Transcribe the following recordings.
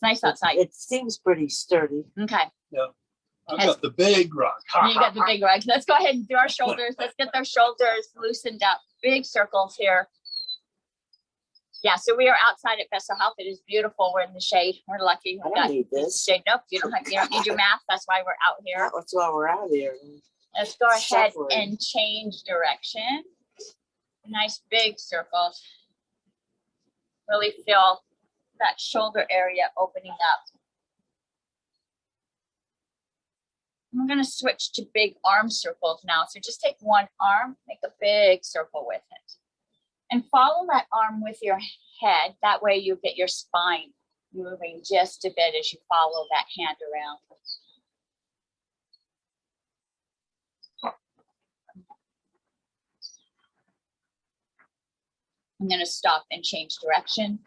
It's nice outside. It seems pretty sturdy. Okay. Yeah. I've got the big rock. You got the big rug. Let's go ahead and do our shoulders. Let's get those shoulders loosened up. Big circles here. Yeah, so we are outside at Vessel Health. It is beautiful. We're in the shade. We're lucky. I don't need this. Shade. Nope, you don't need your mask. That's why we're out here. That's why we're out here. Let's go ahead Suffering. and change direction. Nice big circles. Really feel that shoulder area opening up. I'm going to switch to big arm circles now. So just take one arm, make a big circle with it. And follow that arm with your head. That way you get your spine moving just a bit as you follow that hand around. I'm going to stop and change direction.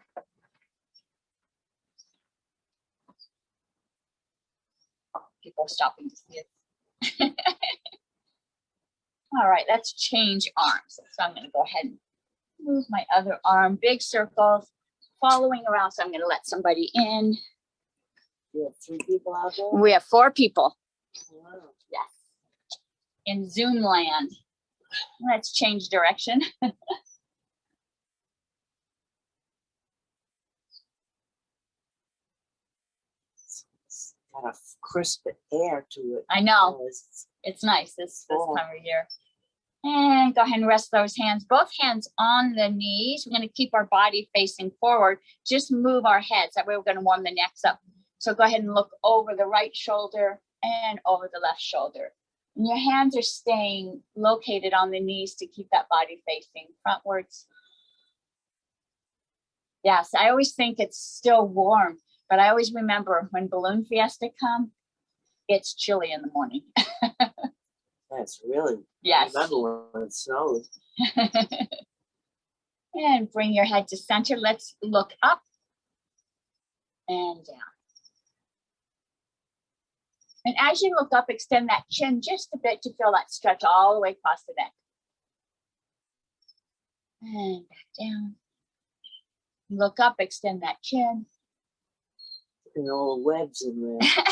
People stopping to see it. All right, let's change arms. So I'm going to go ahead and move my other arm, big circles, following around. So I'm going to let somebody in. You have 3 people out there? We have 4 people. Wow. Yes. In Zoom land. Let's change direction. It's got a crisp air to it. I know. Yes. It's nice this Cool. time of year. And go ahead and rest those hands, both hands on the knees. We're going to keep our body facing forward. Just move our heads. That way we're going to warm the necks up. So go ahead and look over the right shoulder and over the left shoulder. And your hands are staying located on the knees to keep that body facing frontwards. Yes, I always think it's still warm, but I always remember when Balloon Fiesta come, it's chilly in the morning. That's really. Yes. I remember when it snowed. And bring your head to center. Let's look up and down. And as you look up, extend that chin just a bit to feel that stretch all the way across the neck. And back down. Look up, extend that chin. And all the webs in there.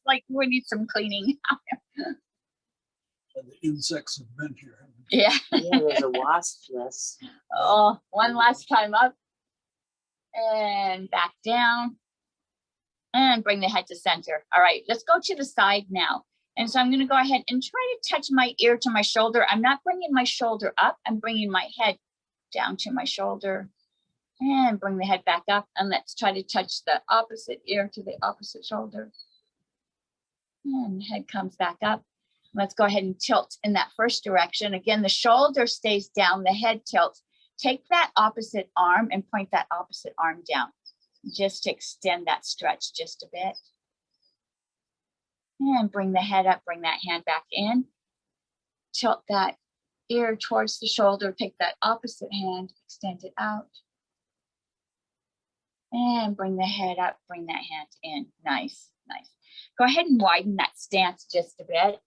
Like we need some cleaning. And the insects have been here. Yeah. Yeah, there's a wasp nest. Oh, one last time up. And back down. And bring the head to center. All right, let's go to the side now. And so I'm going to go ahead and try to touch my ear to my shoulder. I'm not bringing my shoulder up. I'm bringing my head down to my shoulder. And bring the head back up. And let's try to touch the opposite ear to the opposite shoulder. And the head comes back up. Let's go ahead and tilt in that first direction. Again, the shoulder stays down, the head tilts. Take that opposite arm and point that opposite arm down. Just to extend that stretch just a bit. And bring the head up, bring that hand back in. Tilt that ear towards the shoulder. Take that opposite hand, extend it out. And bring the head up, bring that hand in. Nice, nice. Go ahead and widen that stance just a bit.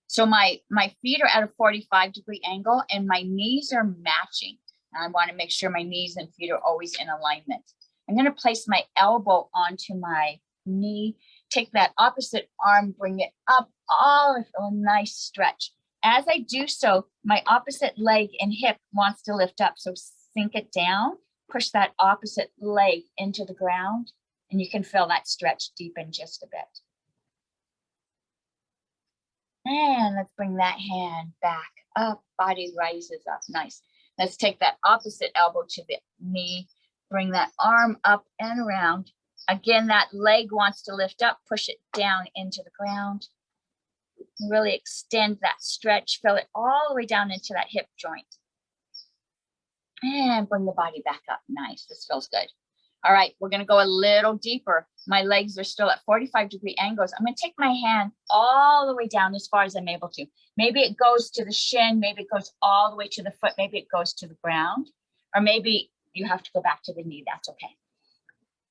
So my feet are at a 45-degree angle and my knees are matching. I want to make sure my knees and feet are always in alignment. I'm going to place my elbow onto my knee. Take that opposite arm, bring it up. Oh, a nice stretch. As I do so, my opposite leg and hip wants to lift up. So sink it down, push that opposite leg into the ground, and you can feel that stretch deepen just a bit. And let's bring that hand back up. Body rises up. Nice. Let's take that opposite elbow to the knee. Bring that arm up and around. Again, that leg wants to lift up. Push it down into the ground. Really extend that stretch. Feel it all the way down into that hip joint. And bring the body back up. Nice. This feels good. All right, we're going to go a little deeper. My legs are still at 45-degree angles. I'm going to take my hand all the way down as far as I'm able to. Maybe it goes to the shin. Maybe it goes all the way to the foot. Maybe it goes to the ground. Or maybe you have to go back to the knee. That's okay.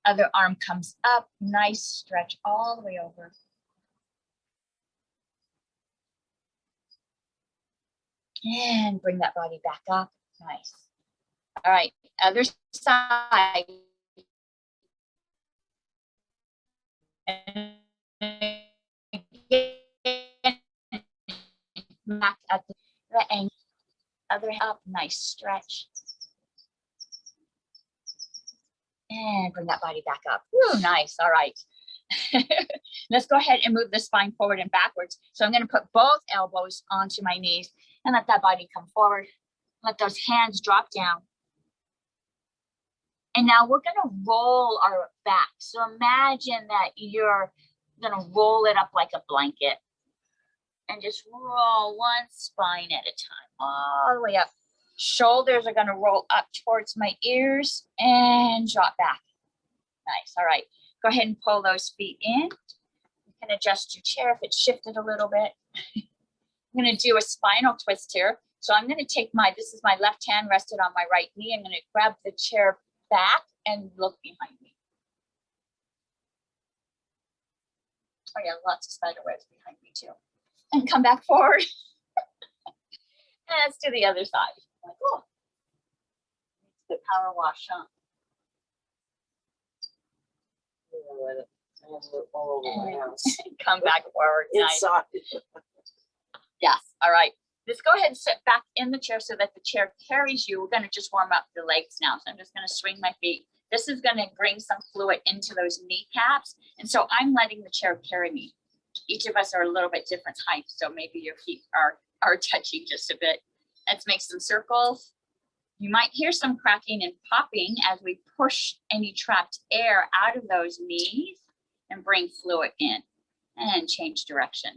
Other arm comes up. Nice stretch all the way over. And bring that body back up. Nice. All right, other side. And again, back at the ankle, other up, nice stretch. And bring that body back up. Woo, nice. All right. Let's go ahead and move the spine forward and backwards. So I'm going to put both elbows onto my knees and let that body come forward. Let those hands drop down. And now we're going to roll our back. So imagine that you're going to roll it up like a blanket and just roll one spine at a time, all the way up. Shoulders are going to roll up towards my ears and drop back. Nice. All right. Go ahead and pull those feet in. You can adjust your chair if it's shifted a little bit. I'm going to do a spinal twist here. So I'm going to take this is my left hand rested on my right knee. I'm going to grab the chair back and look behind me. Oh yeah, lots of spider webs behind me too. And come back forward. And let's do the other side. Like, oh, it's a good power wash, huh? All over my house. Come back forward. Nice. Inside. Yes. All right. Let's go ahead and sit back in the chair so that the chair carries you. We're going to just warm up the legs now. So I'm just going to swing my feet. This is going to bring some fluid into those kneecaps. And so I'm letting the chair carry me. Each of us are a little bit different heights. So maybe your feet are touching just a bit. Let's make some circles. You might hear some cracking and popping as we push any trapped air out of those knees and bring fluid in and change direction.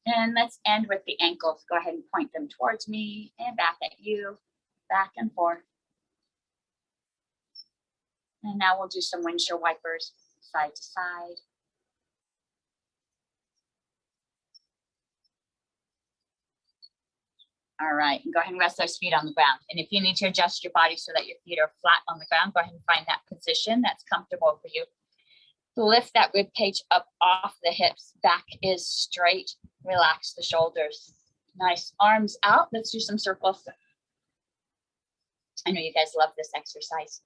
And let's end with the ankles. Go ahead and point them towards me and back at you, back and forth. And now we'll do some windshield wipers side to side. All right, and go ahead and rest those feet on the ground. And if you need to adjust your body so that your feet are flat on the ground, go ahead and find that position that's comfortable for you. Lift that rib cage up off the hips. Back is straight. Relax the shoulders. Nice. Arms out. Let's do some circles. I know you guys love this exercise.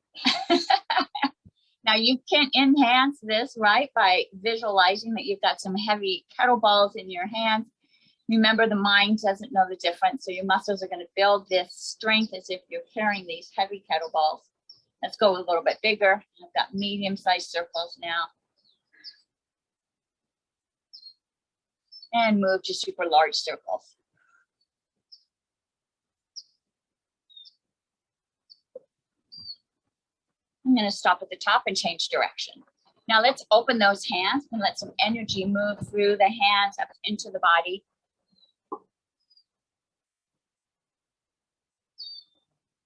Now you can enhance this, right, by visualizing that you've got some heavy kettlebells in your hands. Remember, the mind doesn't know the difference. So your muscles are going to build this strength as if you're carrying these heavy kettlebells. Let's go a little bit bigger. I've got medium-sized circles now. And move to super large circles. I'm going to stop at the top and change direction. Now let's open those hands and let some energy move through the hands up into the body.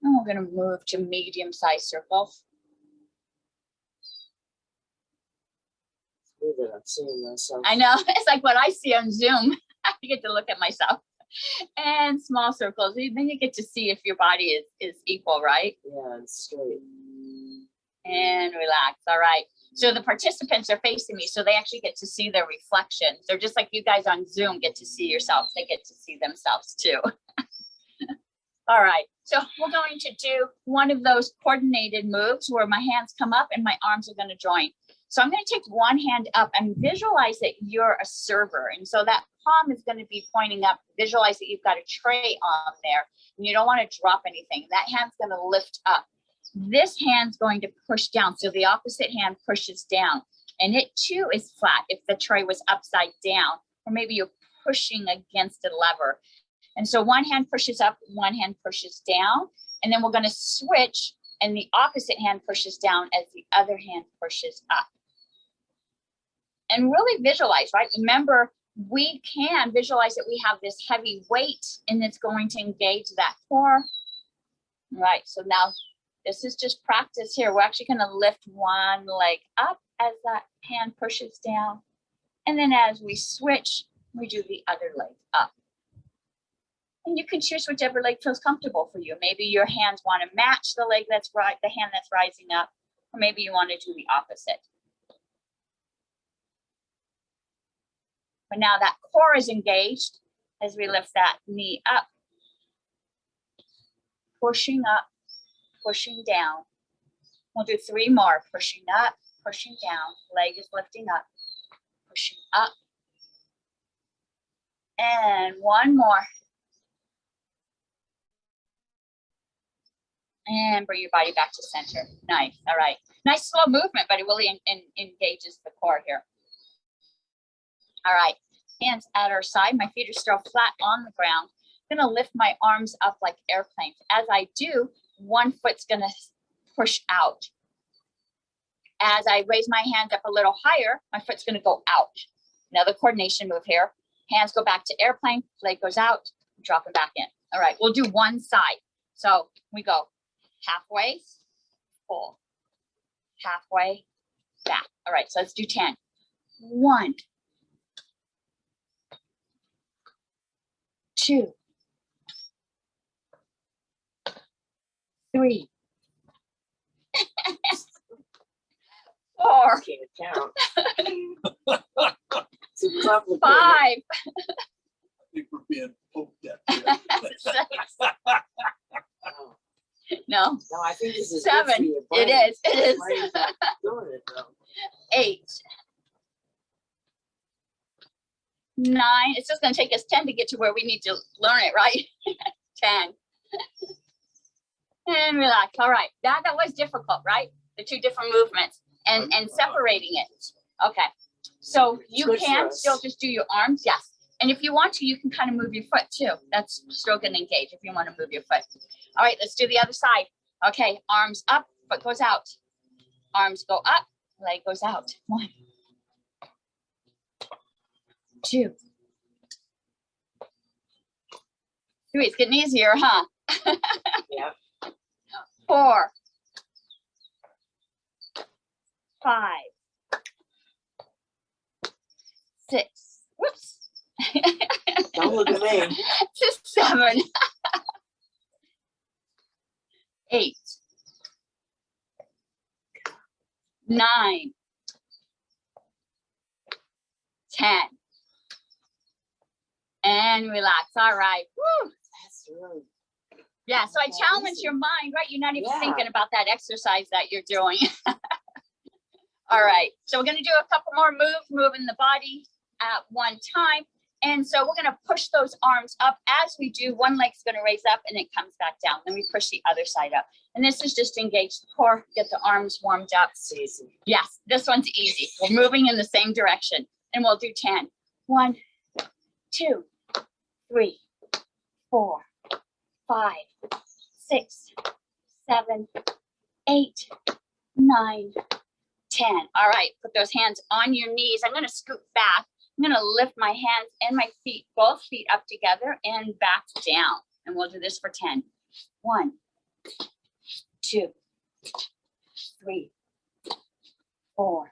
And we're going to move to medium-sized circles. I'm seeing myself. I know, it's like what I see on Zoom. I get to look at myself. And small circles, then you get to see if your body is equal, right? Yeah, and straight. And relax. All right. So the participants are facing me, so they actually get to see their reflections. They're just like you guys on Zoom get to see yourselves. They get to see themselves too. All right. So we're going to do one of those coordinated moves where my hands come up and my arms are going to join. So I'm going to take one hand up and visualize that you're a server. And so that palm is going to be pointing up. Visualize that you've got a tray on there and you don't want to drop anything. That hand's going to lift up. This hand's going to push down. So the opposite hand pushes down and it too is flat if the tray was upside down, or maybe you're pushing against a lever. And so one hand pushes up, one hand pushes down, and then we're going to switch and the opposite hand pushes down as the other hand pushes up. And really visualize, right? Remember, we can visualize that we have this heavy weight and it's going to engage that core. Right, so now this is just practice here. We're actually going to lift one leg up as that hand pushes down. And then as we switch, we do the other leg up. And you can choose whichever leg feels comfortable for you. Maybe your hands want to match the leg that's right, the hand that's rising up, or maybe you want to do the opposite. But now that core is engaged as we lift that knee up, pushing down, We'll do 3 more. Pushing up, pushing down. Leg is lifting up, pushing up. And 1 more. And bring your body back to center. Nice. All right. Nice slow movement, but it really engages the core here. All right. Hands at our side. My feet are still flat on the ground. I'm going to lift my arms up like airplanes. As I do, one foot's going to push out. As I raise my hand up a little higher, my foot's going to go out. Another coordination move here. Hands go back to airplane. Leg goes out. Drop it back in. All right. We'll do one side. So we go halfway, pull, halfway, back. All right, so let's do 10. 1, 2, 3, 4, Can't count. Too complicated. 5, I think we're being poked at. Here. 6. Oh, No, no, I think this is 7. good for your It brain. is. It Your is. brain's not doing it though. 8, 9. It's just going to take us 10 to get to where we need to learn it, right? 10. And relax. All right. That was difficult, right? The 2 different movements and separating it. Okay. So you Good for can us. still just do your arms. Yes. And if you want to, you can kind of move your foot too. That's still going to engage if you want to move your foot. All right. Let's do the other side. Okay. Arms up, foot goes out. Arms go up, leg goes out. 1, 2, 3. It's getting easier, huh? Yeah. 4, 5, 6. Whoops. Don't look at me. 7, 8, 9, 10. And relax. All right. Woo. That's really Yeah, so I Okay, challenge easy. your mind, right? You're not even Yeah. thinking about that exercise that you're doing. All right, so we're gonna do a couple more moves, moving the body at one time. And so we're gonna push those arms up. As we do, one leg's gonna raise up and it comes back down. Then we push the other side up. And this is just to engage the core, get the arms warmed up. It's easy. Yes, this one's easy. We're moving in the same direction. And we'll do 10. 1, 2, 3, 4, 5, 6, 7, 8, 9, 10. All right, put those hands on your knees. I'm going to scoot back. I'm going to lift my hands and my feet, both feet up together and back down. And we'll do this for 10. 1, 2, 3, 4,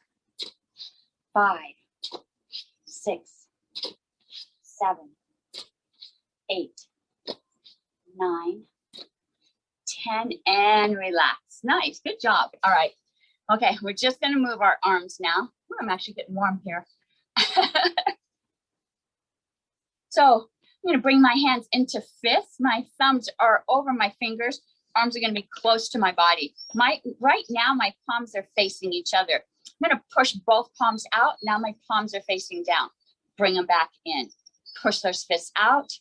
5, 6, 7, 8, 9, 10, and relax. Nice, good job. All right. Okay, we're just gonna move our arms now. Ooh, I'm actually getting warm here. So I'm gonna bring my hands into fists. My thumbs are over my fingers. Arms are gonna be close to my body. Right now, my palms are facing each other. I'm gonna push both palms out. Now my palms are facing down. Bring them back in. Push those fists out.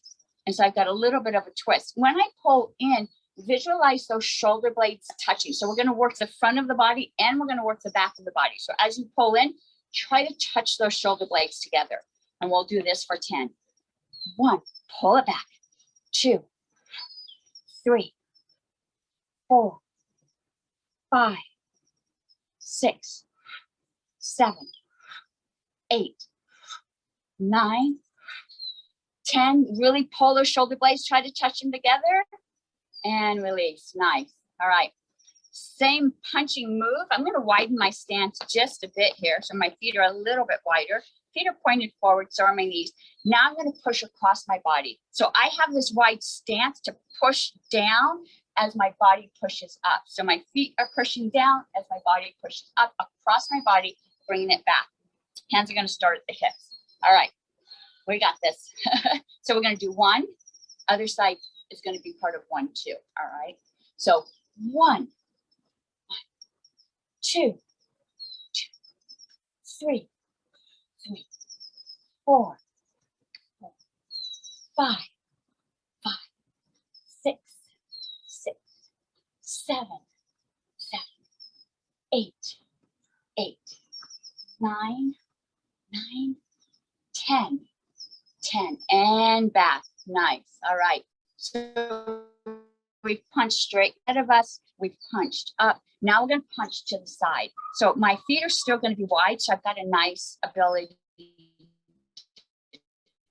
And so I've got a little bit of a twist. When I pull in, visualize those shoulder blades touching. So we're going to work the front of the body and we're going to work the back of the body. So as you pull in, try to touch those shoulder blades together. And we'll do this for 10. 1, pull it back. 2, 3, 4, 5, 6, 7, 8, 9, 10. Really pull those shoulder blades, try to touch them together and release. Nice. All right. Same punching move. I'm going to widen my stance just a bit here. So my feet are a little bit wider. Feet are pointed forward, so are my knees. Now I'm going to push across my body. So I have this wide stance to push down as my body pushes up. So my feet are pushing down as my body pushes up across my body, bringing it back. Hands are going to start at the hips. All right. We got this. So we're going to do 1. Other side is going to be part of 1, 2. All right. So 1, 2, 3, 4, 5, 6, 7, 8, 9, 10, and back. Nice. All right. So we've punched straight ahead of us. We've punched up. Now we're going to punch to the side. So my feet are still going to be wide. So I've got a nice ability to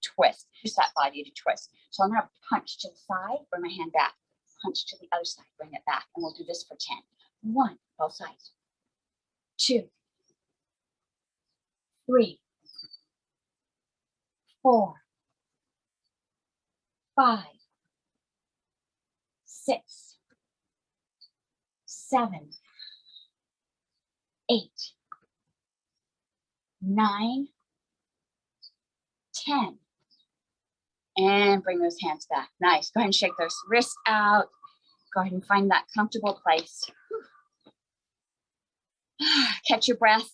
twist. Use that body to twist. So I'm going to punch to the side, bring my hand back. Punch to the other side, bring it back. And we'll do this for 10. 1, both sides. 2, 3, 4, 5, 6, 7, 8, 9, 10. And bring those hands back. Nice. Go ahead and shake those wrists out. Go ahead and find that comfortable place. Catch your breath.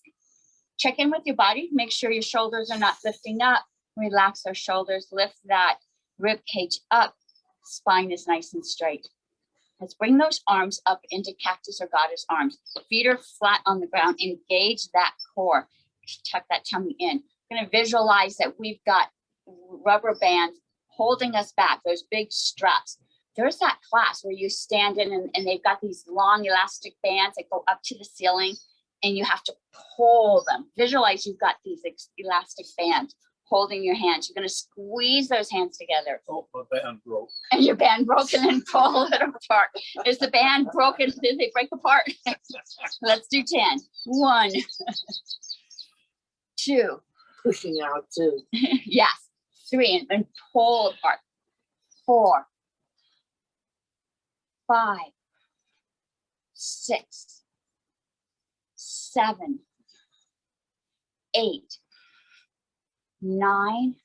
Check in with your body. Make sure your shoulders are not lifting up. Relax those shoulders. Lift that rib cage up. Spine is nice and straight. Let's bring those arms up into cactus or goddess arms. Feet are flat on the ground. Engage that core. Tuck that tummy in. We're going to visualize that we've got rubber bands holding us back, those big straps. There's that class where you stand in and they've got these long elastic bands that go up to the ceiling and you have to pull them. Visualize you've got these elastic bands holding your hands. You're going to squeeze those hands together. Oh, my band broke. And your band broken and pull it apart. Is the band broken? Did they break apart? Let's do 10. 1, 2. Pushing out too. Yes. 3, and pull apart. 4, 5, 6, 7, 8, 9,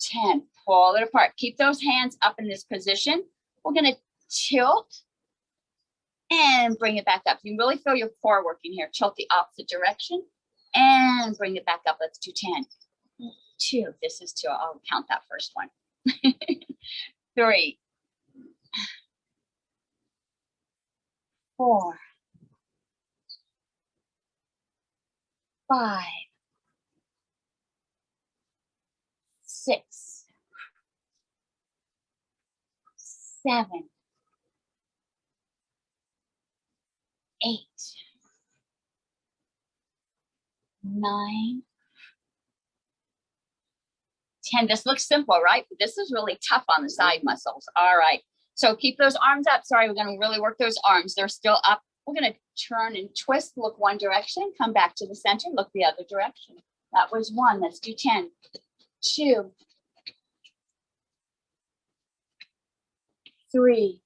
10. Pull it apart. Keep those hands up in this position. We're going to tilt and bring it back up. You really feel your core working here. Tilt the opposite direction and bring it back up. Let's do 10. 2. This is 2. I'll count that first one. 3, 4, 5, 6, 7, 8, 9, 10. This looks simple, right? But this is really tough on the side muscles. All right. So keep those arms up. Sorry, we're going to really work those arms. They're still up. We're going to turn and twist, look one direction, come back to the center, look the other direction. That was 1. Let's do 10. 2, 3.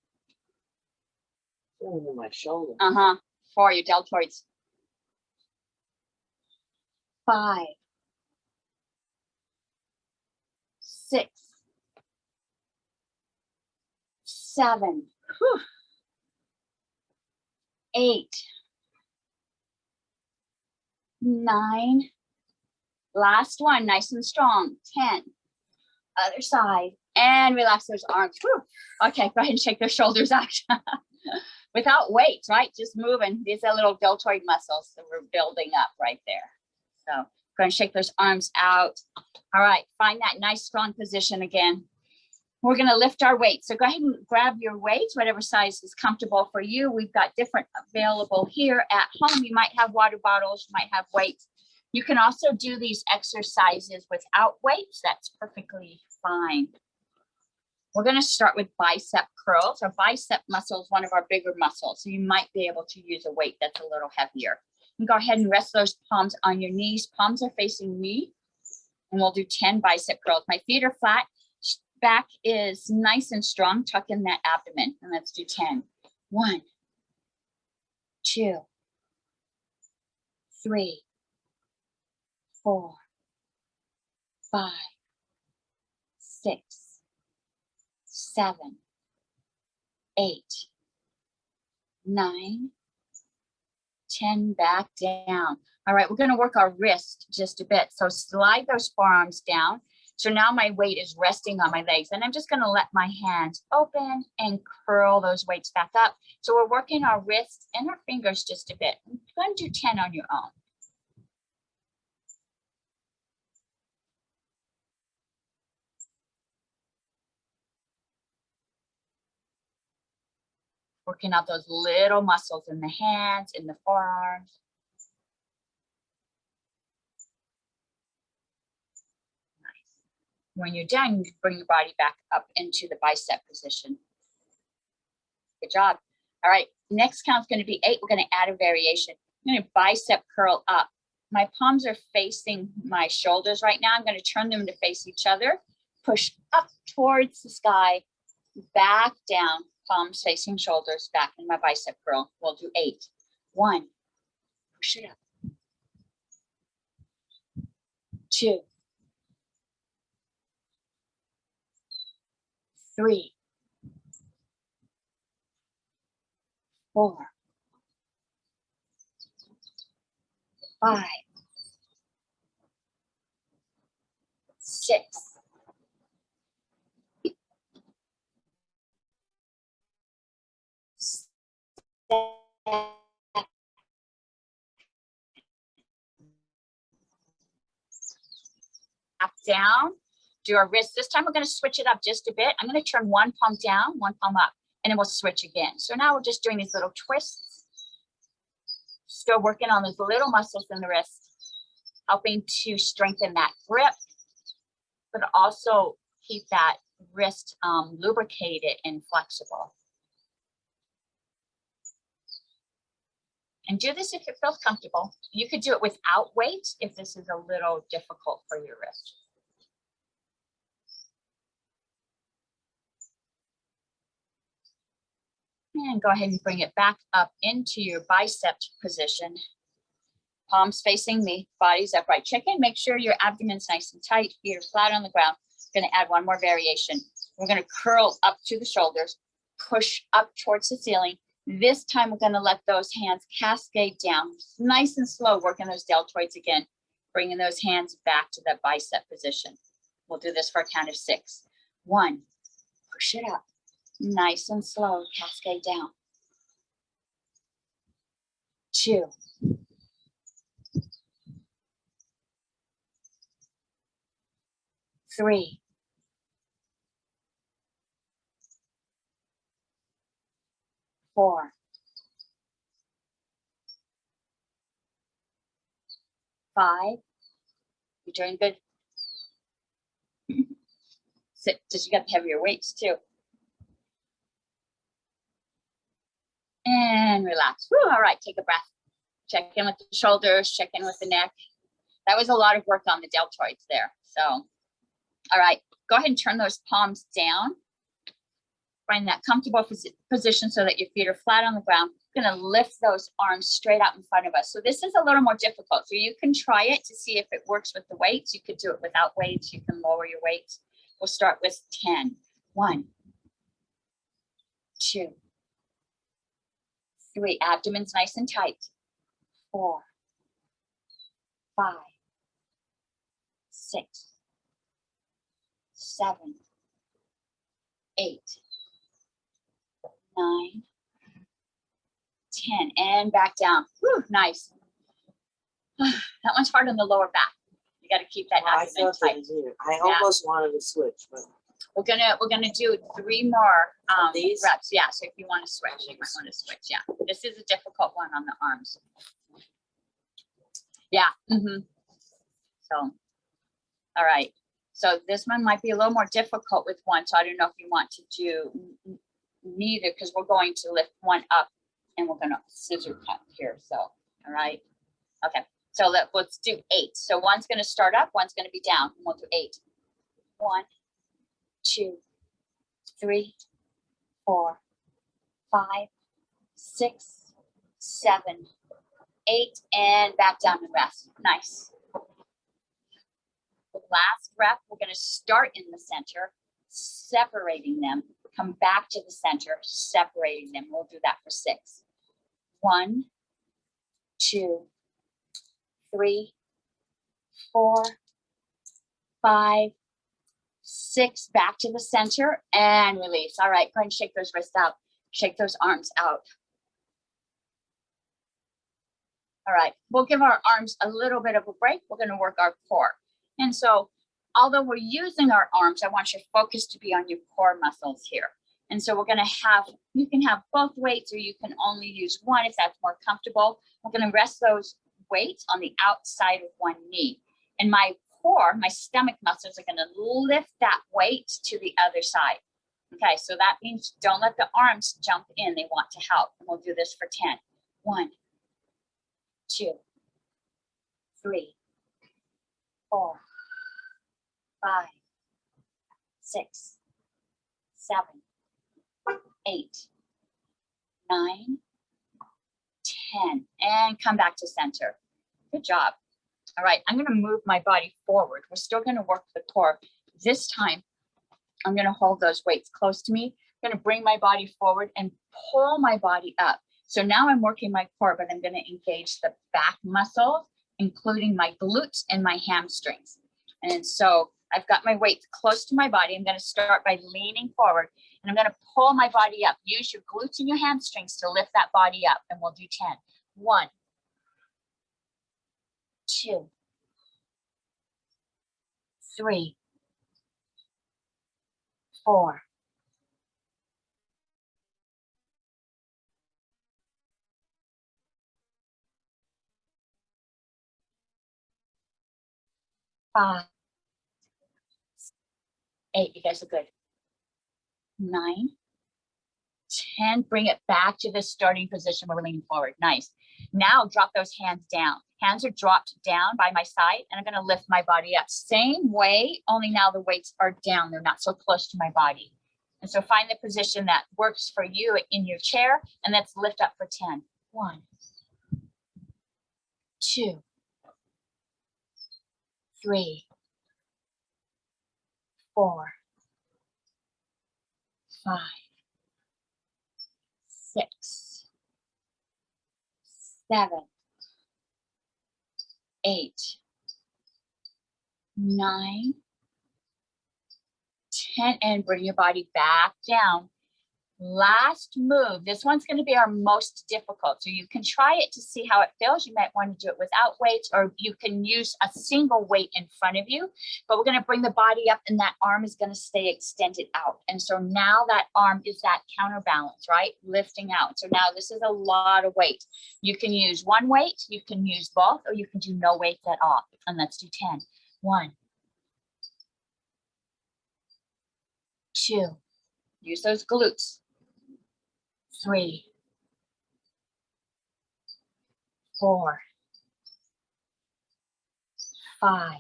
Feeling in my shoulder. 4, your deltoids. 5, 6, 7, 8, 9. Last one, nice and strong. 10. Other side. And relax those arms. Whew. Okay, go ahead and shake those shoulders out. Without weight, right? Just moving. These are little deltoid muscles that we're building up right there. So go ahead and shake those arms out. All right, find that nice strong position again. We're going to lift our weights. So go ahead and grab your weights, whatever size is comfortable for you. We've got different available here at home. You might have water bottles, you might have weights. You can also do these exercises without weights. That's perfectly fine. We're going to start with bicep curls. Our bicep muscle is one of our bigger muscles, so you might be able to use a weight that's a little heavier. And go ahead and rest those palms on your knees. Palms are facing me, and we'll do 10 bicep curls. My feet are flat. Back is nice and strong. Tuck in that abdomen, and let's do 10. 1, 2, 3, 4, 5, 6, 7, 8, 9, 10, back down. All right, we're gonna work our wrist just a bit. So slide those forearms down. So now my weight is resting on my legs, and I'm just gonna let my hands open and curl those weights back up. So we're working our wrists and our fingers just a bit. I'm gonna do 10 on your own. Working out those little muscles in the hands, in the forearms. Nice. When you're done, you bring your body back up into the bicep position. Good job. All right, next count's going to be 8. We're going to add a variation. I'm going to bicep curl up. My palms are facing my shoulders right now. I'm going to turn them to face each other. Push up towards the sky, back down, palms facing shoulders, back in my bicep curl. We'll do 8. 1, push it up. 2, 3, 4, 5, 6, 7, down, do our wrist. This time we're going to switch it up just a bit. I'm going to turn one palm down, one palm up, and then we'll switch again. So now we're just doing these little twists. Still working on those little muscles in the wrist, helping to strengthen that grip, but also keep that wrist lubricated and flexible. And do this if it feels comfortable. You could do it without weights if this is a little difficult for your wrist. And go ahead and bring it back up into your bicep position. Palms facing me, body's upright. Check in, make sure your abdomen's nice and tight, feet are flat on the ground. We're gonna add one more variation. We're gonna curl up to the shoulders, push up towards the ceiling. This time we're gonna let those hands cascade down. Nice and slow, working those deltoids again. Bringing those hands back to that bicep position. We'll do this for a count of 6. 1, push it up. Nice and slow, cascade down. 2, 3, 4, 5. You're doing good. 6, because you got the heavier weights too. And relax. Whew, all right, take a breath. Check in with the shoulders, check in with the neck. That was a lot of work on the deltoids there. So, all right, go ahead and turn those palms down. Find that comfortable position so that your feet are flat on the ground. We're gonna lift those arms straight out in front of us. So this is a little more difficult. So you can try it to see if it works with the weights. You could do it without weights. You can lower your weights. We'll start with 10. 1, 2, 3, abdomen's nice and tight. 4, 5, 6, 7, 8, 9, 10, and back down. Whew, nice. That one's hard on the lower back. You got to keep that Well, I abdomen felt tight. it here. I almost wanted to switch, but We're gonna do 3 more these? reps. Yeah, so if you want to switch, you might want to switch. Yeah, this is a difficult one on the arms. Yeah. So, all right. So this one might be a little more difficult with one. So I don't know if you want to do neither, because we're going to lift one up and we're gonna scissor cut here. So, all right. Okay. So let's do 8. So one's gonna start up, one's gonna be down. And we'll do 8. 1, 2, 3, 4, 5, 6, 7, 8, and back down and rest. Nice. The last rep, we're going to start in the center, separating them, come back to the center, separating them. We'll do that for 6. 1, 2, 3, 4, 5, 6, back to the center and release. All right, go ahead and shake those wrists out. Shake those arms out. All right, we'll give our arms a little bit of a break. We're gonna work our core. And so, although we're using our arms, I want your focus to be on your core muscles here. And so we're gonna have, you can have both weights or you can only use one if that's more comfortable. We're gonna rest those weights on the outside of one knee. And my core, my stomach muscles are gonna lift that weight to the other side. Okay, so that means don't let the arms jump in. They want to help. And we'll do this for 10. 1, 2, 3, 4, 5, 6, 7, 8, 9, 10, and come back to center. Good job. All right, I'm going to move my body forward. We're still going to work the core. This time, I'm going to hold those weights close to me. I'm going to bring my body forward and pull my body up. So now I'm working my core, but I'm going to engage the back muscles, including my glutes and my hamstrings. And so I've got my weights close to my body. I'm going to start by leaning forward, and I'm going to pull my body up. Use your glutes and your hamstrings to lift that body up, and we'll do 10. 1, 2, 3, 4, 5, 8. You guys are good. 9, 10. Bring it back to the starting position where we're leaning forward. Nice. Now drop those hands down. Hands are dropped down by my side, and I'm going to lift my body up. Same way, only now the weights are down. They're not so close to my body. And so find the position that works for you in your chair, and let's lift up for 10. 1, 2, 3, 4, 5, 6, 7, 8, 9, 10, and bring your body back down. Last move. This one's going to be our most difficult. So you can try it to see how it feels. You might want to do it without weights, or you can use a single weight in front of you. But we're going to bring the body up, and that arm is going to stay extended out. And so now that arm is that counterbalance, right? Lifting out. So now this is a lot of weight. You can use one weight, you can use both, or you can do no weights at all. And let's do 10. 1, 2. Use those glutes. 3, 4, 5,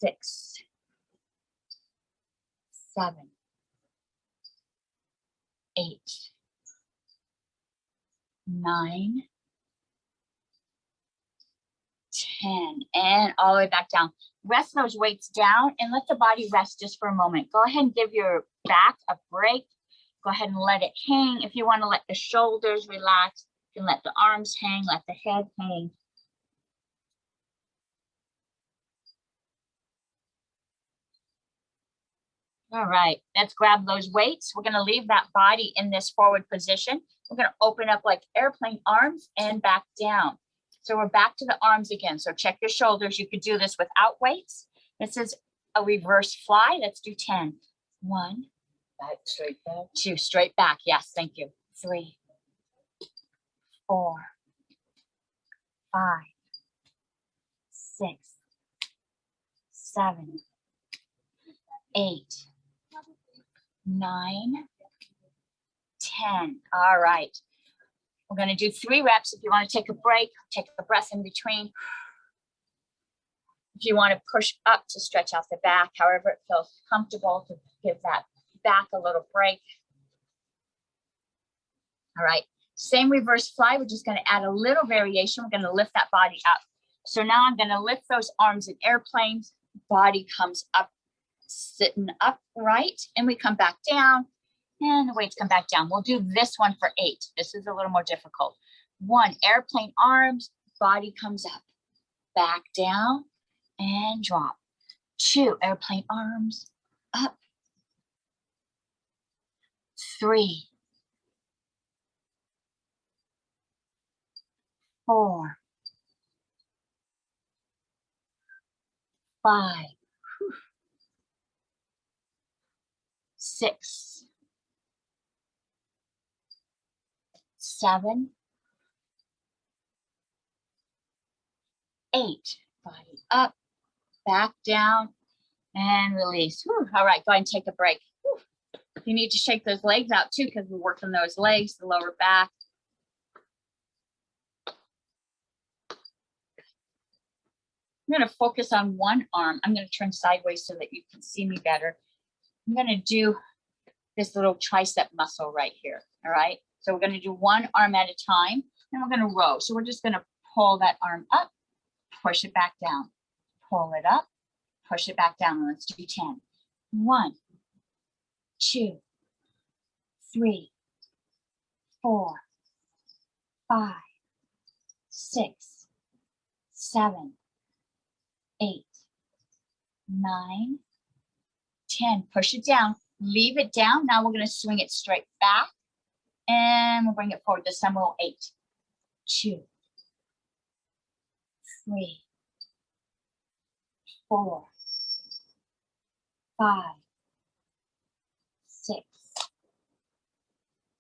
6, 7, 8, 9, 10, and all the way back down. Rest those weights down and let the body rest just for a moment. Go ahead and give your back a break. Go ahead and let it hang. If you want to let the shoulders relax, you can let the arms hang, let the head hang. All right, let's grab those weights. We're going to leave that body in this forward position. We're going to open up like airplane arms and back down. So we're back to the arms again. So check your shoulders. You could do this without weights. This is a reverse fly. Let's do 10. 1, Back, straight back. 2, straight back. Yes, thank you. 3, 4, 5, 6, 7, 8, 9, 10. All right. We're going to do 3 reps. If you want to take a break, take a breath in between. If you want to push up to stretch out the back, however it feels comfortable to give that back a little break. All right. Same reverse fly. We're just going to add a little variation. We're going to lift that body up. So now I'm going to lift those arms in airplanes. Body comes up, sitting upright, and we come back down. And the weights come back down. We'll do this one for 8. This is a little more difficult. 1, airplane arms, body comes up, back down, and drop. 2, airplane arms, up. 3, 4, 5, 6, 7, 8. Body up, back down, and release. Whew. All right, go ahead and take a break. Whew. You need to shake those legs out too, because we're working those legs, the lower back. I'm going to focus on one arm. I'm going to turn sideways so that you can see me better. I'm going to do this little tricep muscle right here. All right. So we're going to do one arm at a time, and we're going to row. So we're just going to pull that arm up, push it back down, pull it up, push it back down. And let's do 10. 1, 2, 3, 4, 5, 6, 7, 8, 9, 10. Push it down. Leave it down. Now we're going to swing it straight back. And we'll bring it forward. This time we'll 8, 2, 3, 4, 5, 6,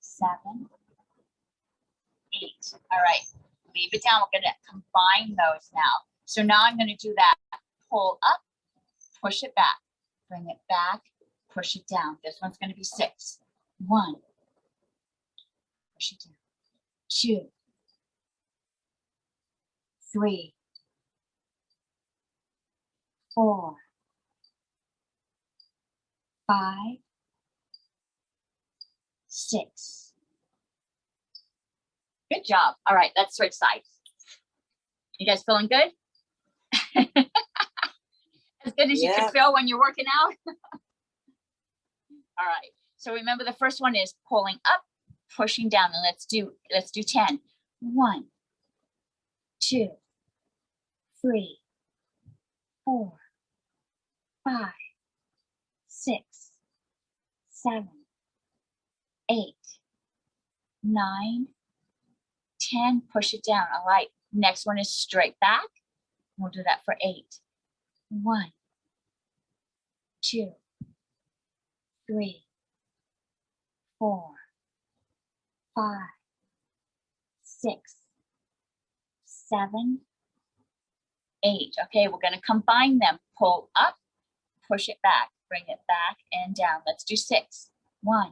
7, 8. All right. Leave it down. We're going to combine those now. So now I'm going to do that. Pull up, push it back, bring it back, push it down. This one's going to be 6. 1, push it down. 2, 3, 4, 5, 6. Good job. All right, let's switch sides. You guys feeling good? As good as you can feel when you're working out. All right. So remember, the first one is pulling up, pushing down, and let's do 10. 1, 2, 3, 4, 5, 6, 7, 8, 9, 10. Push it down. All right. Next one is straight back. We'll do that for 8. 1, 2, 3, 4, 5, 6, 7, 8. Okay, we're going to combine them. Pull up, push it back, bring it back and down. Let's do 6. 1,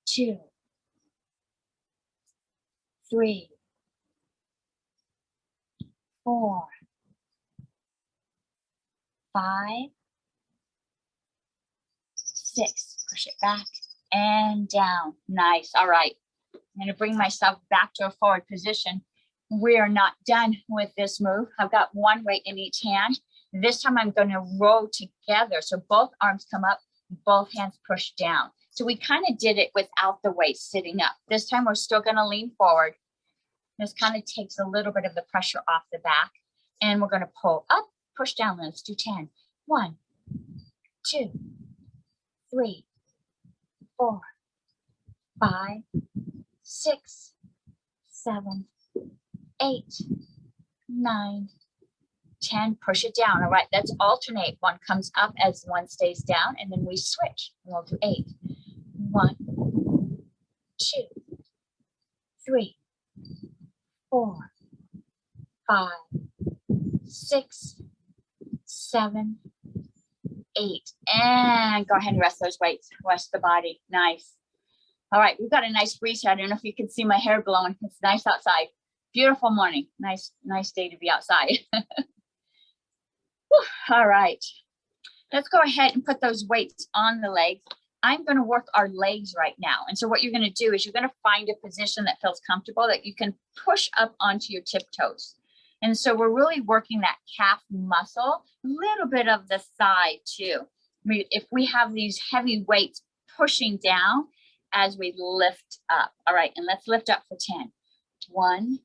2, 3, 4, 5, 6. Push it back and down. Nice. All right. I'm going to bring myself back to a forward position. We are not done with this move. I've got one weight in each hand. This time I'm going to row together. So both arms come up, both hands push down. So we kind of did it without the weight sitting up. This time we're still going to lean forward. This kind of takes a little bit of the pressure off the back. And we're going to pull up, push down. Let's do 10. 1, 2, 3, 4, 5, 6, 7, 8, 9, 10. Push it down. All right, let's alternate. One comes up as one stays down, and then we switch. We'll do 8. 1, 2, 3, 4, 5, 6, 7, 8. And go ahead and rest those weights. Rest the body. Nice. All right, we've got a nice breeze here. I don't know if you can see my hair blowing. It's nice outside. Beautiful morning. Nice day to be outside. All right. Let's go ahead and put those weights on the legs. I'm going to work our legs right now. And so what you're going to do is you're going to find a position that feels comfortable that you can push up onto your tiptoes. And so we're really working that calf muscle, a little bit of the thigh too. if we have these heavy weights pushing down as we lift up. All right, and let's lift up for 10. 1,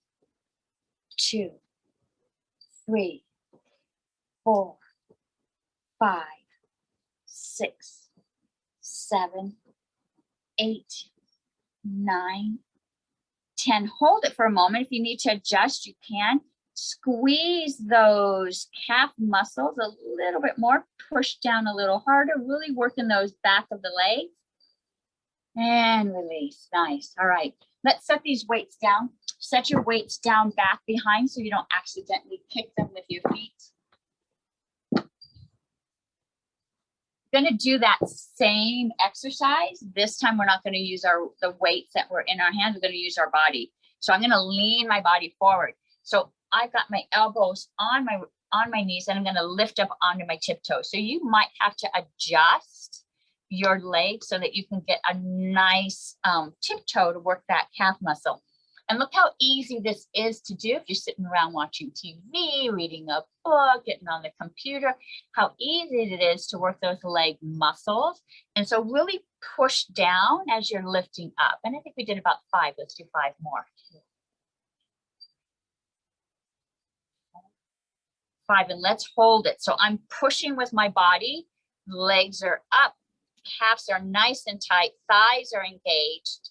2, 3, 4, 5, 6, 7, 8, 9, 10. Hold it for a moment. If you need to adjust, you can. Squeeze those calf muscles a little bit more. Push down a little harder. Really working those back of the legs. And release. Nice. All right. Let's set these weights down. Set your weights down back behind so you don't accidentally kick them with your feet. Going to do that same exercise. This time we're not going to use the weights that were in our hands. We're going to use our body. So I'm going to lean my body forward. So I've got my elbows on my knees and I'm going to lift up onto my tiptoes. So you might have to adjust your legs so that you can get a nice tiptoe to work that calf muscle. And look how easy this is to do if you're sitting around watching TV, reading a book, getting on the computer, how easy it is to work those leg muscles. And so really push down as you're lifting up. And I think we did about 5. Let's do 5 more. 5, and let's hold it. So I'm pushing with my body. Legs are up. Calves are nice and tight. Thighs are engaged.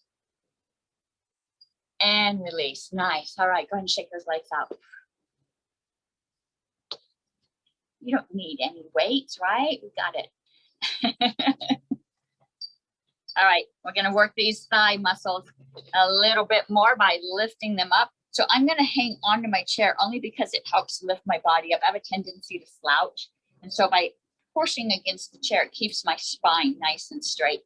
And release. Nice. All right, go ahead and shake those legs out. You don't need any weights, right? We got it. All right, we're going to work these thigh muscles a little bit more by lifting them up. So I'm going to hang onto my chair only because it helps lift my body up. I have a tendency to slouch. And so by pushing against the chair, it keeps my spine nice and straight.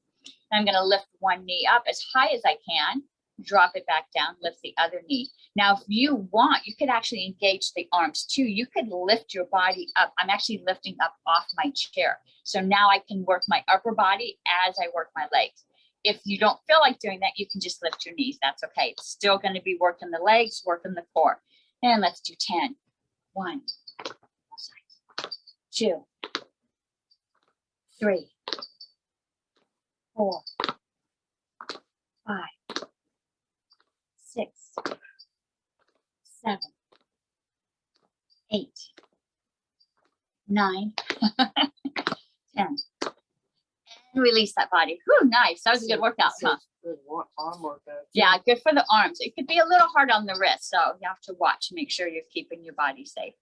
And I'm going to lift one knee up as high as I can. Drop it back down, lift the other knee. Now, if you want, you could actually engage the arms too. You could lift your body up. I'm actually lifting up off my chair. So now I can work my upper body as I work my legs. If you don't feel like doing that, you can just lift your knees. That's okay. It's still going to be working the legs, working the core. And let's do 10. 1, 2, 3, 4, 5, 6, 7, 8, 9, 10. And release that body. Whew, nice. That was a good workout, huh? Good arm workout. Yeah, good for the arms. It could be a little hard on the wrist, so you have to watch, make sure you're keeping your body safe.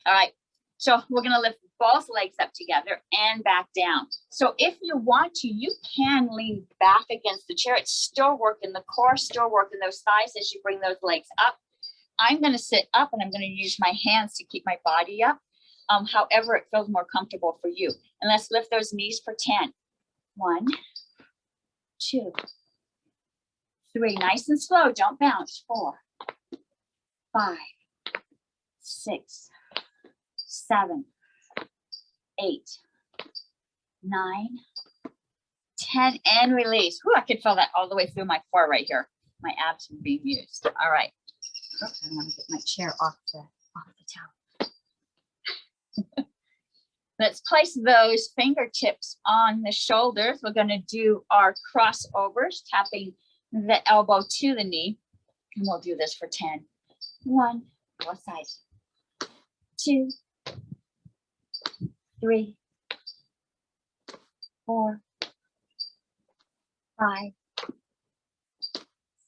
All right. So we're going to lift both legs up together and back down. So if you want to, you can lean back against the chair. It's still working the core, still working those thighs as you bring those legs up. I'm going to sit up and I'm going to use my hands to keep my body up. However, it feels more comfortable for you. And let's lift those knees for 10. 1, 2, 3. Nice and slow. Don't bounce. 4, 5, 6, 7, 8, 9, 10, and release. Whew, I could feel that all the way through my core right here. My abs are being used. All right. Oops, I want to get my chair off the towel. Let's place those fingertips on the shoulders. We're going to do our crossovers, tapping the elbow to the knee. And we'll do this for 10. 1, both sides. 2, 3, 4, 5,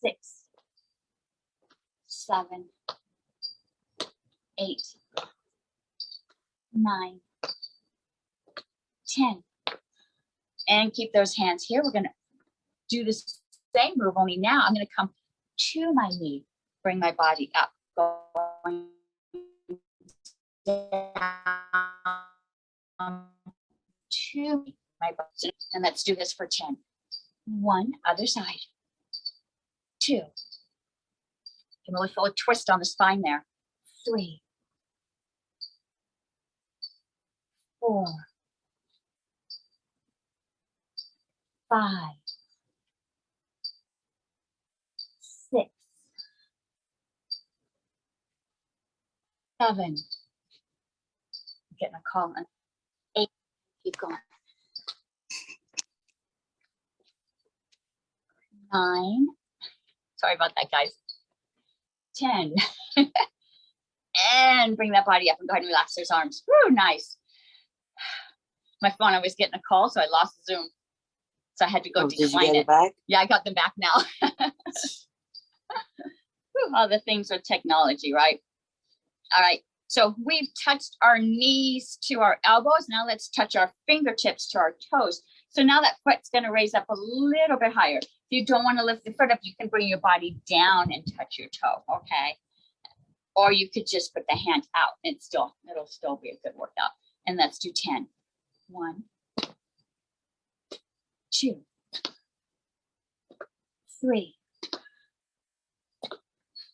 6, 7, 8, 9, 10. And keep those hands here. We're going to do the same move, only now I'm going to come to my knee, bring my body up, going down to my body. And let's do this for 10. 1, other side. 2. You can really feel a twist on the spine there. 3, 4, 5, 6, 7. I'm getting a call. 8. Keep going. 9. Sorry about that, guys. 10. And bring that body up and go ahead and relax those arms. Woo, nice. My phone, I was getting a call, so I lost the Zoom. So I had to go Did you decline get it. it back? Yeah, I got them back now. Whew, all the things with technology, right? All right. So we've touched our knees to our elbows. Now let's touch our fingertips to our toes. So now that foot's going to raise up a little bit higher. If you don't want to lift the foot up, you can bring your body down and touch your toe, okay? Or you could just put the hand out and it'll still be a good workout. And let's do 10. 1, 2, 3,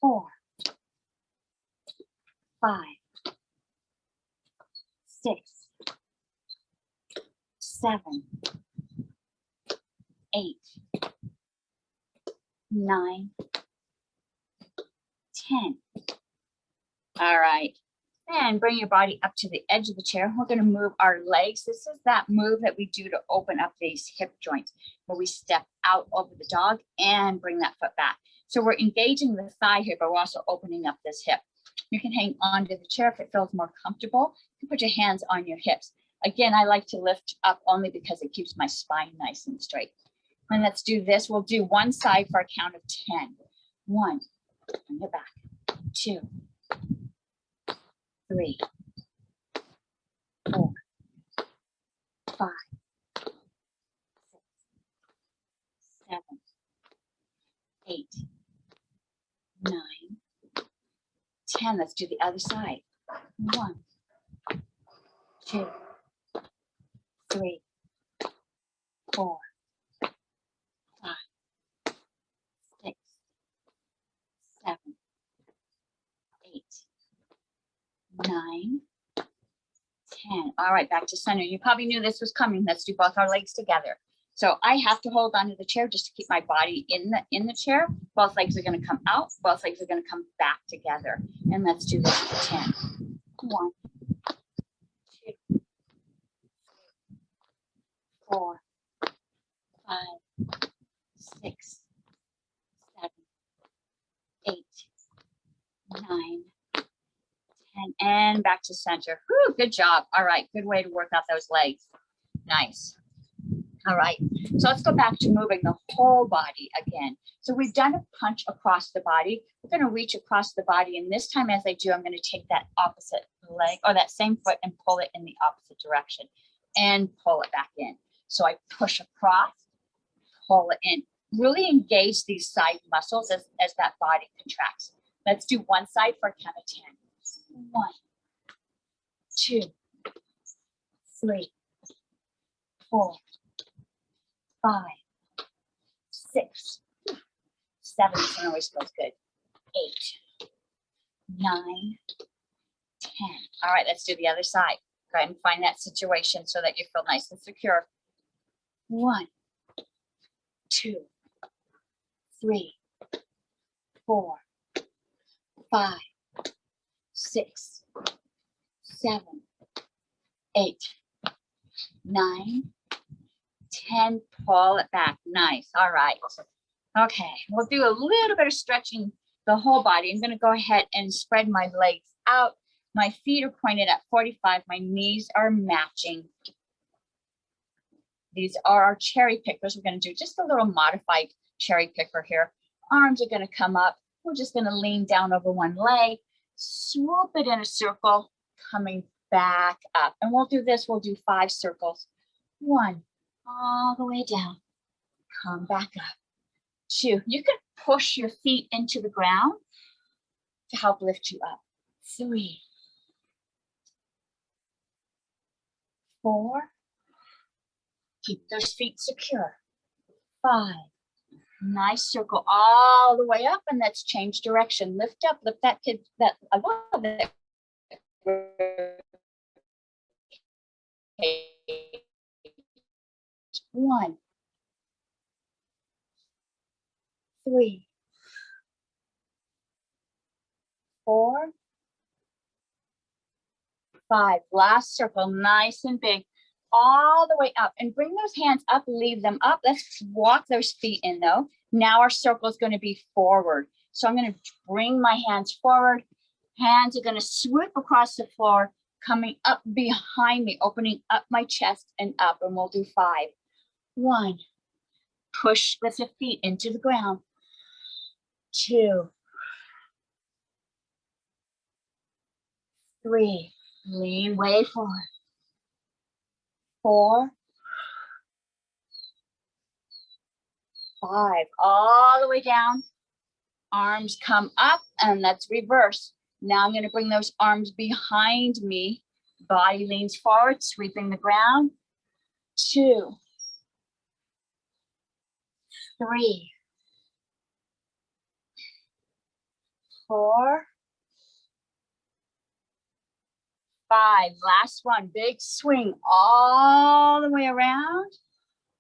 4, 5, 6, 7, 8, 9, 10. All right. And bring your body up to the edge of the chair. We're going to move our legs. This is that move that we do to open up these hip joints, where we step out over the dog and bring that foot back. So we're engaging the thigh here, but we're also opening up this hip. You can hang onto the chair if it feels more comfortable. You can put your hands on your hips. Again, I like to lift up only because it keeps my spine nice and straight. And let's do this. We'll do one side for a count of 10. 1, bring it back. 2, 3, 4, 5, 6, 7, 8, 9, 10. Let's do the other side. 1, 2, 3, 4, 5, 6, 7, 8, 9, 10. All right, back to center. You probably knew this was coming. Let's do both our legs together. So I have to hold onto the chair just to keep my body in the chair. Both legs are going to come out. Both legs are going to come back together. And let's do this for 10. 1, 2, 4, 5, 6, 7, 8, 9, 10, and back to center. Whew, good job. All right, good way to work out those legs. Nice. All right, so let's go back to moving the whole body again. So we've done a punch across the body. We're going to reach across the body, and this time as I do, I'm going to take that opposite leg or that same foot and pull it in the opposite direction and pull it back in. So I push across, pull it in. Really engage these side muscles as that body contracts. Let's do one side for a count of 10. 1, 2, 3, 4, 5, 6, 7. This one always feels good. 8, 9, 10. All right, let's do the other side. Go ahead and find that situation so that you feel nice and secure. 1, 2, 3, 4, 5, 6, 7, 8, 9, 10. Pull it back. Nice. All right. Okay. We'll do a little bit of stretching the whole body. I'm going to go ahead and spread my legs out. My feet are pointed at 45. My knees are matching. These are our cherry pickers. We're going to do just a little modified cherry picker here. Arms are going to come up. We're just going to lean down over one leg, swoop it in a circle, coming back up. And we'll do this. We'll do 5 circles. 1, all the way down. Come back up. 2. You can push your feet into the ground to help lift you up. 3, 4. Keep those feet secure. 5. Nice circle all the way up, and let's change direction. Lift up, lift that kid that a little bit. 1, 3, 4, 5. Last circle, nice and big, all the way up, and bring those hands up, leave them up. Let's walk those feet in though. Now our circle is going to be forward. So I'm going to bring my hands forward. Hands are going to swoop across the floor, coming up behind me, opening up my chest and up. And we'll do 5. 1. Push with the feet into the ground. 2. 3. Lean way forward. 4. 5. All the way down. Arms come up and let's reverse. Now I'm going to bring those arms behind me. Body leans forward, sweeping the ground. 2. 3. 4. 5. Last one. Big swing all the way around.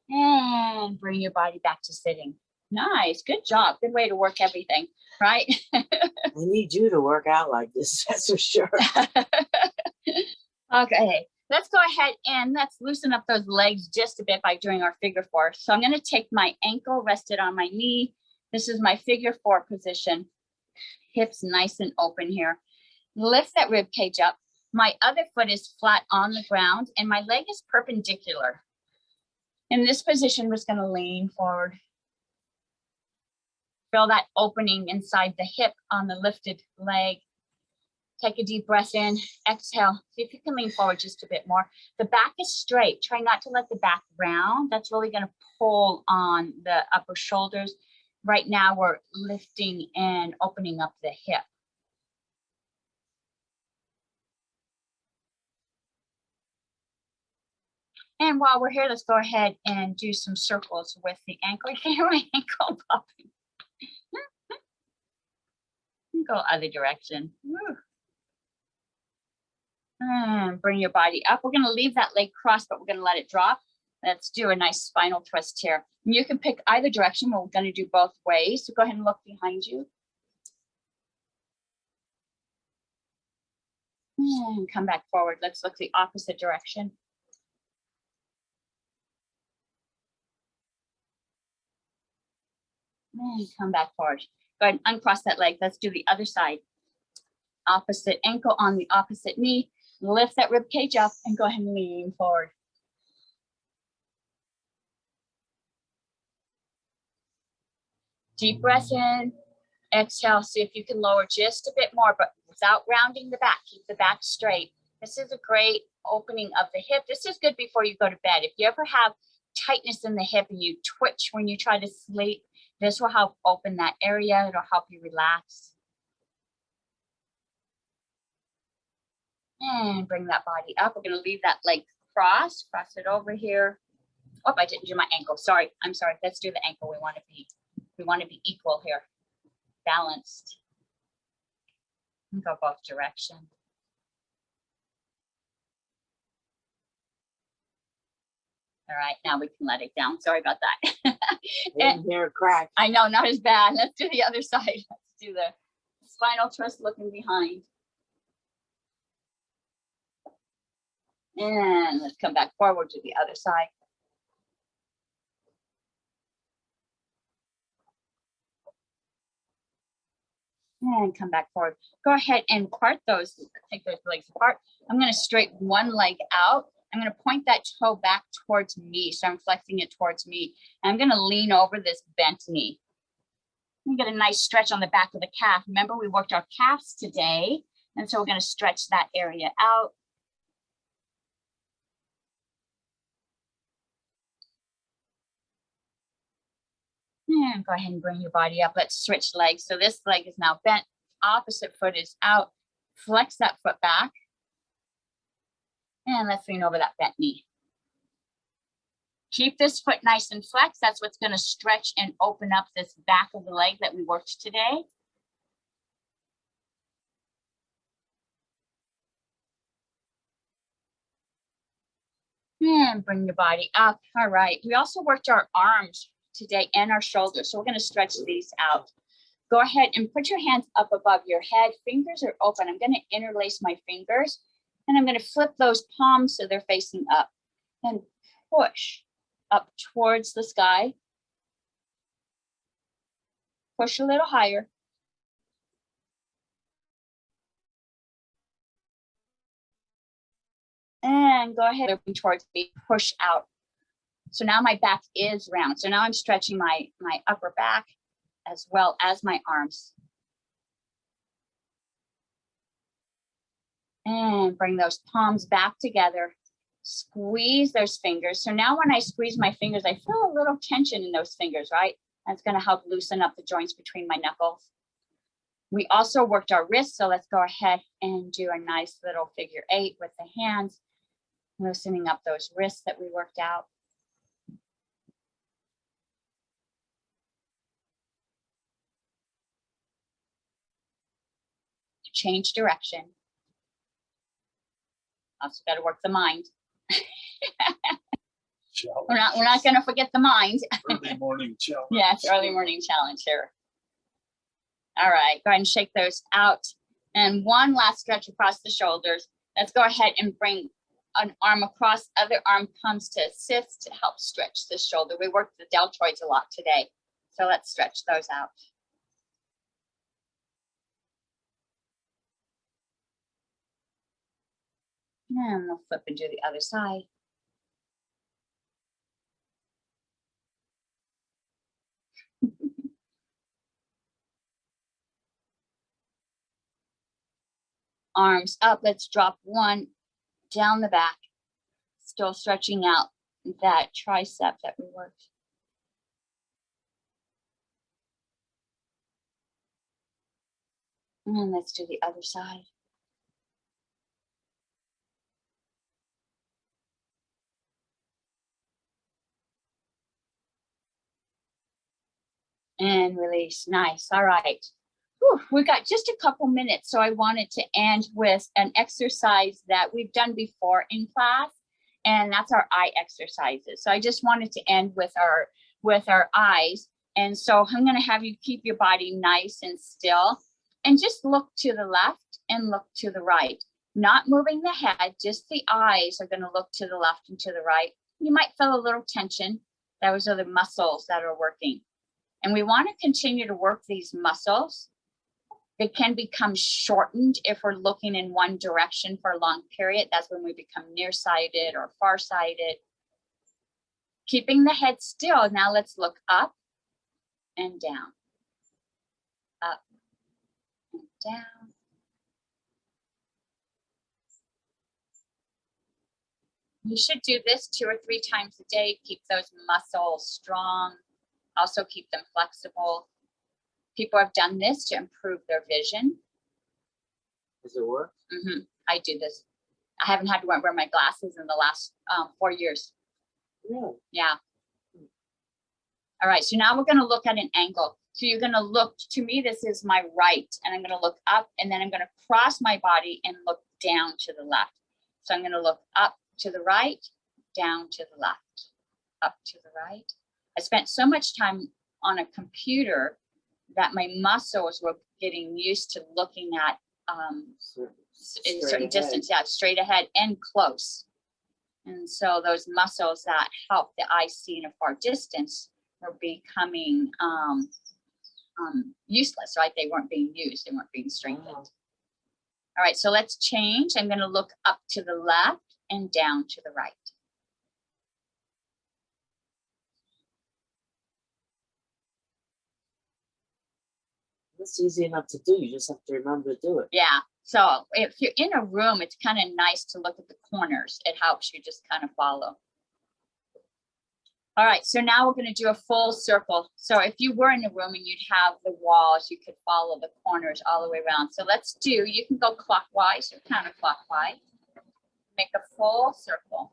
And bring your body back to sitting. Nice. Good job. Good way to work everything, right? We need you to work out like this, that's for sure. Okay. Let's go ahead and let's loosen up those legs just a bit by doing our figure 4. So I'm going to take my ankle rested on my knee. This is my figure 4 position. Hips nice and open here. Lift that rib cage up. My other foot is flat on the ground and my leg is perpendicular. In this position, we're just going to lean forward. Feel that opening inside the hip on the lifted leg. Take a deep breath in, exhale. See if you can lean forward just a bit more. The back is straight. Try not to let the back round. That's really going to pull on the upper shoulders. Right now, we're lifting and opening up the hip. And while we're here, let's go ahead and do some circles with the ankle. You can hear my ankle popping. Go other direction. Woo. And bring your body up. We're going to leave that leg crossed, but we're going to let it drop. Let's do a nice spinal twist here. And you can pick either direction. We're going to do both ways. So go ahead and look behind you. And come back forward. Let's look the opposite direction. And come back forward. Go ahead and uncross that leg. Let's do the other side. Opposite ankle on the opposite knee. Lift that rib cage up and go ahead and lean forward. Deep breath in. Exhale. See if you can lower just a bit more, but without rounding the back. Keep the back straight. This is a great opening of the hip. This is good before you go to bed. If you ever have tightness in the hip and you twitch when you try to sleep, this will help open that area. It'll help you relax. And bring that body up. We're going to leave that leg crossed. Cross it over here. Oh, I didn't do my ankle. Sorry. I'm sorry. Let's do the ankle. We want to be equal here. Balanced. And go both directions. All right, now we can let it down. Sorry about that. Didn't hear a crack. I know, not as bad. Let's do the other side. Let's do the spinal twist looking behind. And let's come back forward to the other side. And come back forward. Go ahead and part those, take those legs apart. I'm going to straighten one leg out. I'm going to point that toe back towards me. So I'm flexing it towards me. And I'm going to lean over this bent knee. You get a nice stretch on the back of the calf. Remember, we worked our calves today. And so we're going to stretch that area out. And go ahead and bring your body up. Let's switch legs. So this leg is now bent. Opposite foot is out. Flex that foot back. And let's lean over that bent knee. Keep this foot nice and flexed. That's what's going to stretch and open up this back of the leg that we worked today. And bring your body up. All right. We also worked our arms today and our shoulders. So we're going to stretch these out. Go ahead and put your hands up above your head. Fingers are open. I'm going to interlace my fingers and I'm going to flip those palms so they're facing up and push up towards the sky. push a little higher. And go ahead and towards me, push out. So now my back is round. So now I'm stretching my upper back as well as my arms. And bring those palms back together. Squeeze those fingers. So now when I squeeze my fingers, I feel a little tension in those fingers, right? That's going to help loosen up the joints between my knuckles. We also worked our wrists, so let's go ahead and do a nice little figure 8 with the hands, loosening up those wrists that we worked out. Change direction. Also got to work the mind. We're not going to forget the mind. Early morning challenge. Yes, early morning challenge here. All right, go ahead and shake those out. And one last stretch across the shoulders. Let's go ahead and bring an arm across, other arm comes to assist to help stretch the shoulder. We worked the deltoids a lot today, so let's stretch those out. And we'll flip and do the other side. Arms up, let's drop one down the back, still stretching out that tricep that we worked. And let's do the other side. And release, nice, all right. Whew, we got just a couple minutes, so I wanted to end with an exercise that we've done before in class, and that's our eye exercises. So I just wanted to end with our eyes, and so I'm going to have you keep your body nice and still, and just look to the left and look to the right. Not moving the head, just the eyes are going to look to the left and to the right. You might feel a little tension. Those are the muscles that are working, and we want to continue to work these muscles. They can become shortened if we're looking in one direction for a long period. That's when we become nearsighted or farsighted. Keeping the head still, now let's look up and down. Up and down. You should do this 2 or 3 times a day. Keep those muscles strong. Also keep them flexible. People have done this to improve their vision. Does it work? I do this. I haven't had to wear my glasses in the last 4 years. Really? Yeah. All right, so now we're going to look at an angle. So you're going to look, to me, this is my right, and I'm going to look up, and then I'm going to cross my body and look down to the left. So I'm going to look up to the right, down to the left, up to the right. I spent so much time on a computer that my muscles were getting used to looking at in a certain distance, yeah, straight ahead and close. And so those muscles that help the eye see in a far distance were becoming useless, right? They weren't being used, they weren't being strengthened. All right, so let's change. I'm going to look up to the left and down to the right. It's easy enough to do. You just have to remember to do it. Yeah. So if you're in a room, it's kind of nice to look at the corners. It helps you just kind of follow. All right. So now we're going to do a full circle. So if you were in a room and you'd have the walls, you could follow the corners all the way around. So let's do, you can go clockwise or counterclockwise. Make a full circle.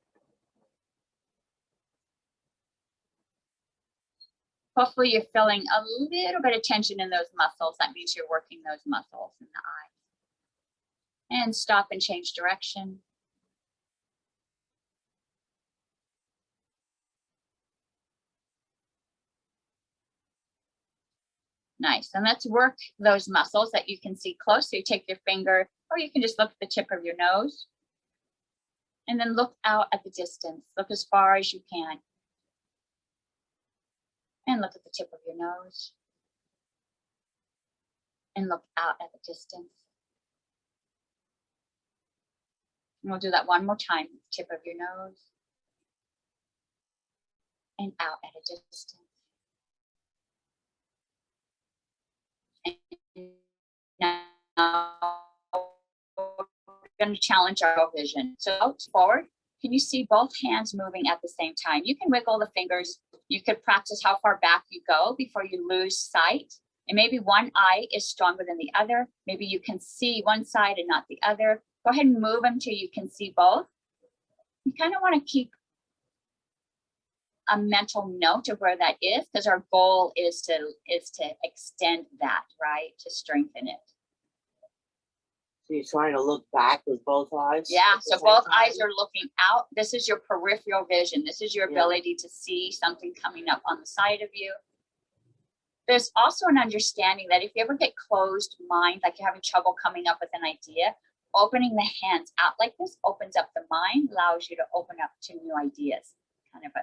Hopefully you're feeling a little bit of tension in those muscles. That means you're working those muscles in the eye. And stop and change direction. Nice. And let's work those muscles that you can see close. So you take your finger, or you can just look at the tip of your nose. And then look out at the distance. Look as far as you can. And look at the tip of your nose. and look out at the distance. And we'll do that one more time. Tip of your nose and out at a distance. And now we're going to challenge our vision. So out forward, can you see both hands moving at the same time? You can wiggle the fingers. You could practice how far back you go before you lose sight. And maybe one eye is stronger than the other. Maybe you can see one side and not the other. Go ahead and move them till you can see both. You kind of want to keep a mental note of where that is, because our goal is to extend that, right? To strengthen it. So you're trying to look back with both eyes? Yeah, at the so same both time? eyes are looking out. This is your peripheral vision. This is your Yeah. ability to see something coming up on the side of you. There's also an understanding that if you ever get closed mind, like you're having trouble coming up with an idea, opening the hands out like this opens up the mind, allows you to open up to new ideas.